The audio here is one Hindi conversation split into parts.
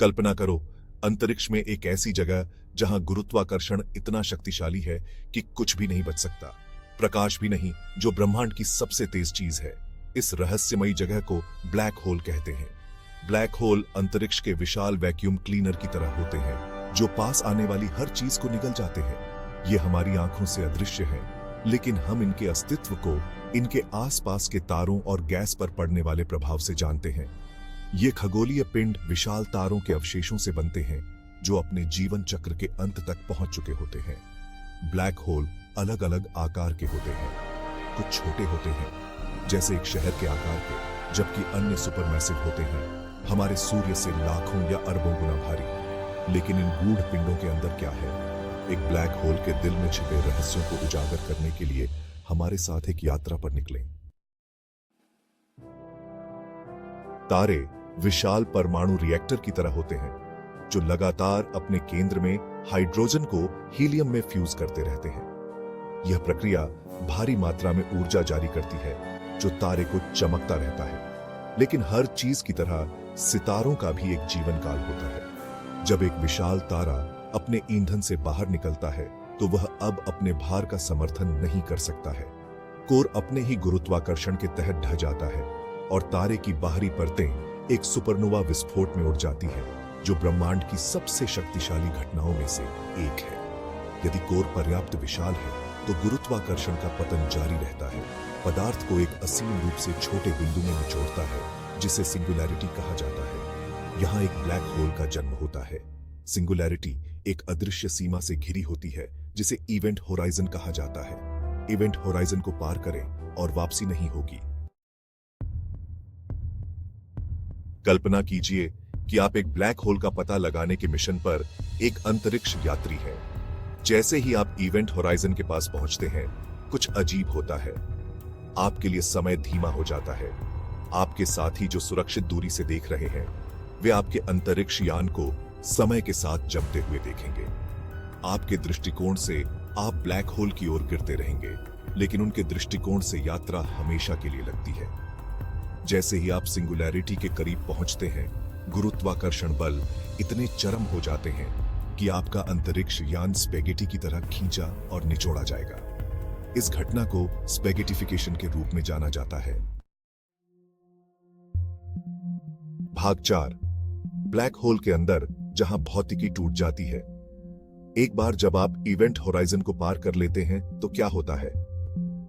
कल्पना करो, अंतरिक्ष में एक ऐसी जगह जहां गुरुत्वाकर्षण इतना शक्तिशाली है कि कुछ भी नहीं बच सकता, प्रकाश भी नहीं, जो ब्रह्मांड की सबसे तेज चीज है। इस रहस्यमयी जगह को ब्लैक होल कहते हैं। ब्लैक होल अंतरिक्ष के विशाल वैक्यूम क्लीनर की तरह होते हैं, जो पास आने वाली हर चीज को निगल जाते हैं। ये हमारी आंखों से अदृश्य है, लेकिन हम इनके अस्तित्व को इनके आसपास के तारों और गैस पर पड़ने वाले प्रभाव से जानते हैं। ये खगोलीय पिंड विशाल तारों के अवशेषों से बनते हैं, जो अपने जीवन चक्र के अंत तक पहुंच चुके होते हैं। ब्लैक होल अलग अलग आकार के होते हैं। कुछ छोटे होते हैं, जैसे एक शहर के आकार के, जबकि अन्य सुपरमैसिव होते हैं, हमारे सूर्य से लाखों या अरबों गुना भारी। लेकिन इन गूढ़ पिंडों के अंदर क्या है? एक ब्लैक होल के दिल में छिपे रहस्यों को उजागर करने के लिए हमारे साथ एक यात्रा पर निकलें। तारे विशाल परमाणु रिएक्टर की तरह होते हैं, जो लगातार अपने केंद्र में हाइड्रोजन को हीलियम में फ्यूज करते रहते हैं। यह प्रक्रिया भारी मात्रा में ऊर्जा जारी करती है, जो तारे को चमकता रहता है। लेकिन हर चीज की तरह सितारों का भी एक जीवन काल होता है। जब एक विशाल तारा अपने ईंधन से बाहर निकलता है, तो वह अब अपने भार का समर्थन नहीं कर सकता है। कोर अपने ही गुरुत्वाकर्षण के तहत ढह जाता है और तारे की बाहरी परतें एक सुपरनोवा विस्फोट में उड़ जाती है, जो ब्रह्मांड की सबसे शक्तिशाली घटनाओं में से एक है। यदि कोर पर्याप्त विशाल है, तो गुरुत्वाकर्षण का पतन जारी रहता है, पदार्थ को एक असीम रूप से छोटे बिंदु में निचोड़ता है, जिसे सिंगुलैरिटी कहा जाता है। यहाँ एक ब्लैक होल का जन्म होता है। सिंगुलैरिटी एक अदृश्य सीमा से घिरी होती है, जिसे इवेंट होराइजन कहा जाता है। इवेंट होराइजन को पार करें और वापसी नहीं होगी। कल्पना कीजिए कि आप एक ब्लैक होल का पता लगाने के मिशन पर एक अंतरिक्ष यात्री हैं। जैसे ही आप इवेंट होराइजन के पास पहुंचते हैं, कुछ अजीब होता है। आपके लिए समय धीमा हो जाता है। आपके साथी जो सुरक्षित दूरी से देख रहे हैं, वे आपके अंतरिक्ष यान को समय के साथ जमते हुए देखेंगे। आपके दृष्टिकोण से आप ब्लैक होल की ओर गिरते रहेंगे, लेकिन उनके दृष्टिकोण से यात्रा हमेशा के लिए लगती है। जैसे ही आप सिंगुलैरिटी के करीब पहुंचते हैं, गुरुत्वाकर्षण बल इतने चरम हो जाते हैं कि आपका अंतरिक्ष यान स्पेगेटी की तरह खींचा और निचोड़ा जाएगा। इस घटना को स्पेगेटिफिकेशन के रूप में जाना जाता है। भाग 4, ब्लैक होल के अंदर जहां भौतिकी टूट जाती है। एक बार जब आप इवेंट होराइजन को पार कर लेते हैं, तो क्या होता है?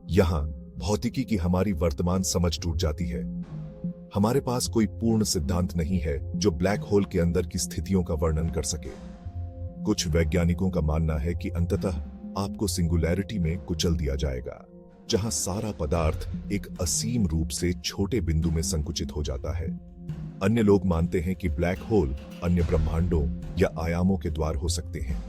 यहां भौतिकी की हमारी वर्तमान समझ टूट जाती है। हमारे पास कोई पूर्ण सिद्धांत नहीं है जो ब्लैक होल के अंदर की स्थितियों का वर्णन कर सके। कुछ वैज्ञानिकों का मानना है कि अंततः आपको सिंगुलैरिटी में कुचल दिया जाएगा, जहां सारा पदार्थ एक असीम रूप से छोटे बिंदु में संकुचित हो जाता है। अन्य लोग मानते हैं कि ब्लैक होल अन्य ब्रह्मांडों या आयामों के द्वार हो सकते हैं।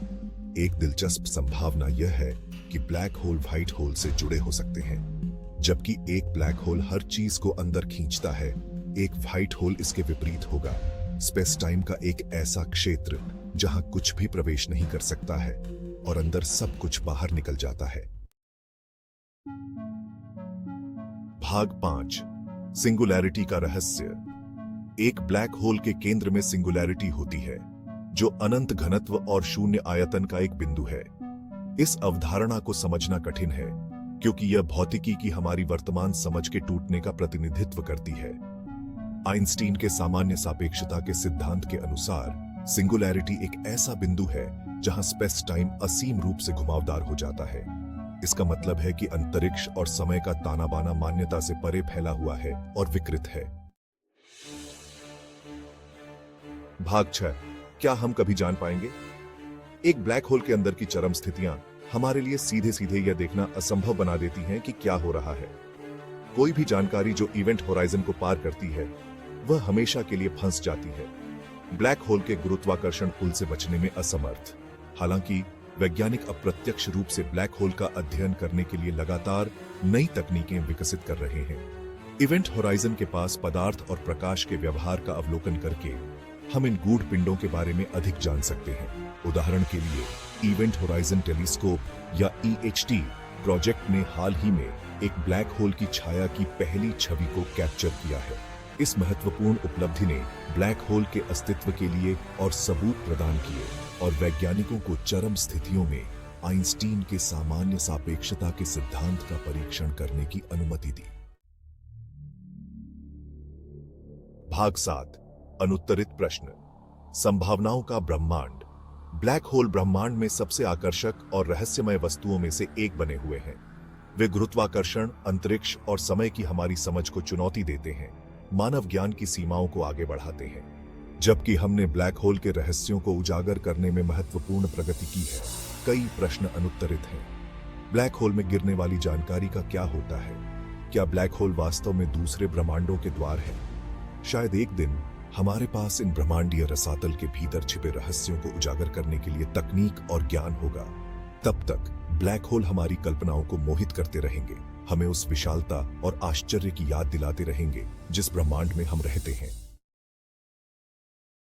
एक दिलचस्प संभावना यह है कि ब्लैक होल व्हाइट होल से जुड़े हो सकते हैं। जबकि एक ब्लैक होल हर चीज को अंदर खींचता है, एक व्हाइट होल इसके विपरीत होगा। स्पेस टाइम का एक ऐसा क्षेत्र जहां कुछ भी प्रवेश नहीं कर सकता है और अंदर सब कुछ बाहर निकल जाता है। भाग 5, सिंगुलैरिटी का रहस्य। एक ब्लैक होल के केंद्र में सिंगुलैरिटी होती है, जो अनंत घनत्व और शून्य आयतन का एक बिंदु है। इस अवधारणा को समझना कठिन है, क्योंकि यह भौतिकी की हमारी वर्तमान समझ के टूटने का प्रतिनिधित्व करती है। आइंस्टीन के सामान्य सापेक्षता के सिद्धांत के अनुसार सिंगुलैरिटी एक ऐसा बिंदु है जहां स्पेस टाइम असीम रूप से घुमावदार हो जाता है। इसका मतलब है कि अंतरिक्ष और समय का ताना बाना मान्यता से परे फैला हुआ है और विकृत है। भाग 6, क्या हम कभी जान पाएंगे? एक ब्लैक होल के अंदर की चरम स्थितियां हमारे लिए सीधे सीधे यह देखना असंभव बना देती हैं कि क्या हो रहा है। कोई भी जानकारी जो इवेंट होराइजन को पार करती है, वह हमेशा के लिए फंस जाती है, ब्लैक होल के गुरुत्वाकर्षण पुल से बचने में असमर्थ। हालांकि वैज्ञानिक अप्रत्यक्ष रूप से ब्लैक होल का अध्ययन करने के लिए लगातार नई तकनीकें विकसित कर रहे हैं। इवेंट होराइजन के पास पदार्थ और प्रकाश के व्यवहार का अवलोकन करके हम इन गूढ़ पिंडों के बारे में अधिक जान सकते हैं। उदाहरण के लिए, इवेंट होराइजन टेलीस्कोप या EHT प्रोजेक्ट ने हाल ही में एक ब्लैक होल की छाया की पहली छवि को कैप्चर किया है। इस महत्वपूर्ण उपलब्धि ने ब्लैक होल के अस्तित्व के लिए और सबूत प्रदान किए और वैज्ञानिकों को चरम स्थितियों में आइंस्टीन के सामान्य सापेक्षता के सिद्धांत का परीक्षण करने की अनुमति दी। भाग 7, अनुत्तरित प्रश्न। संभावनाओं का ब्रह्मांड। ब्लैक होल ब्रह्मांड में सबसे आकर्षक और रहस्यमय वस्तुओं में से एक बने हुए हैं। वे गुरुत्वाकर्षण, अंतरिक्ष और समय की हमारी समझ को चुनौती देते हैं, मानव ज्ञान की सीमाओं को आगे बढ़ाते हैं। जबकि हमने ब्लैक होल के रहस्यों को उजागर करने में महत्वपूर्ण प्रगति की है, कई प्रश्न अनुत्तरित हैं। ब्लैक होल में गिरने वाली जानकारी का क्या होता है? क्या ब्लैक होल वास्तव में दूसरे ब्रह्मांडों के द्वार है? शायद एक दिन हमारे पास इन ब्रह्मांडीय रसातल के भीतर छिपे रहस्यों को उजागर करने के लिए तकनीक और ज्ञान होगा। तब तक ब्लैक होल हमारी कल्पनाओं को मोहित करते रहेंगे, हमें उस विशालता और आश्चर्य की याद दिलाते रहेंगे जिस ब्रह्मांड में हम रहते हैं।